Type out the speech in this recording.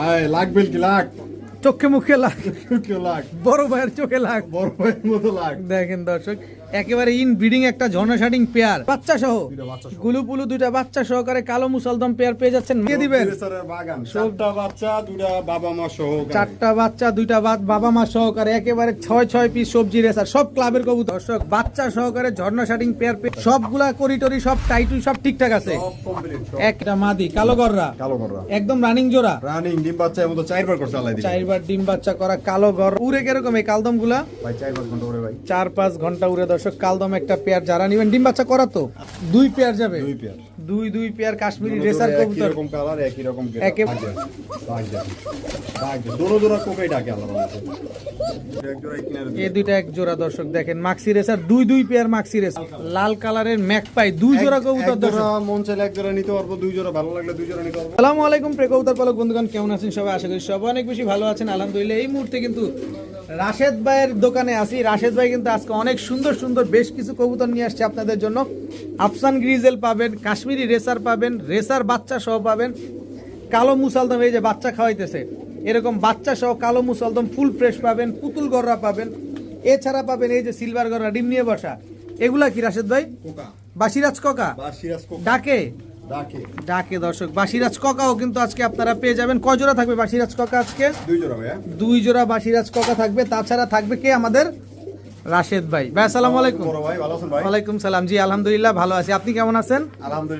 আয় লাখ বিল কি লাখ চোখে মুখে লাগ, কেউ লাখ বড় ভাইয়ের চোখে লাগ। বড় ভাইয়ের মতো লাখ। দেখেন দর্শক, একেবারে ইন ব্রিডিং একটা ঝর্ণা শাটিং পেয়ার, বাচ্চা সহ দুইটা বাচ্চা সহ। গুলু পুলু দুইটা বাচ্চা সহকারে কালো মুসলদম পেয়ার পেয়ে যাচ্ছেন। দিয়ে দিবেন রেসারের বাগান, সবটা বাচ্চা দুইটা বাবা মা সহ। চারটা বাচ্চা দুইটা বাবা মা সহকারে একেবারে 6 পিস সবজি রেসার, সব ক্লাবের কবুতর। দর্শক বাচ্চা সহকারে ঝর্ণা শাটিং পেয়ার সবগুলা করিটরি সব টাইটুই সব ঠিকঠাক আছে। সব কমপ্লিট সব। একটা মাদি কালো গররা, কালো গররা একদম রানিং জোড়া, রানিং ডিম বাচ্চা এর মতো 4 বার করছে আল্লাহ দিলে। 4বার ডিম বাচ্চা করা কালো গর। উড়ে কিরকম এই কালদম গুলা? ভাই 4-5 ঘন্টা ওরে ভাই। 4-5 ঘন্টা উড়ে। দর্শক কালদম একটা পেয়ার, যারা নিবেন ডিম বাচ্চা করা তো 2 পেয়ার যাবে, দুই পেয়ার। 2 পেয়ার কাশ্মীরি রেসার একই কবুতর। রকম কালার, একই রকম একে- দোনো দোনো কোকাই ডাকে আল্লাহ বলতে। এক জোড়া কিনারে এই দুইটা এক জোড়া। দর্শক দেখেন Maksi racer 2 pair Maksi racer, লাল কালারের ম্যাকপাই 2 জোড়া কবুতর। এক দর্শক জোড়া মন চাইলে এক জোড়া নিতে পারবো, 2 জোড়া ভালো লাগলে 2 জোড়া নিতে পারবো। আসসালামু আলাইকুম প্রিয় কবুতর পালক বন্ধুগণ, কেমন আছেন সবাই? আশা করি সবাই অনেক বেশি ভালো আছেন আলহামদুলিল্লাহ। এই মুহূর্তে কিন্তু রাশেদ ভাইয়ের দোকানে আছি। রাশেদ ভাই কিন্তু আজকে অনেক সুন্দর সুন্দর বেশ কিছু কবুতর নিয়ে আসছে আপনাদের জন্য। আফসান গ্রিজেল পাবেন, কাশ্মীরি রেসার পাবেন, রেসার বাচ্চা সহ পাবেন, কালো মুসালদম এই যে বাচ্চা খাওয়াইতেছে এরকম বাচ্চা সহ কালো মুসালদম ফুল ফ্রেশ পাবেন, পুতুল গররা পাবেন, এছাড়া পাবেন এই যে সিলভার গররা ডিম নিয়ে বসা। এগুলা কি রাশেদ ভাই? কোকা বাসিরাজ ককা বা সিরাজ কোকা ডাকে ডাকে। ডাকে। দর্শক বাসিরাজ ককাও কিন্তু আজকে আপনারা পেয়ে যাবেন। কয় জোড়া থাকবে বাসিরাজ ককা আজকে? 2 জোড়া ভাইয়া। 2 জোড়া বাসিরাজ ককা থাকবে। তাছাড়া থাকবে কে? আমাদের রাশেদ ভাই। ভাই আসসালামু আলাইকুম। বড় ভাই ভালো আছেন ভাই? ওয়ালাইকুম সালাম। জি আলহামদুলিল্লাহ ভালো আছি, আপনি কেমন আছেন? আলহামদুলিল্লাহ।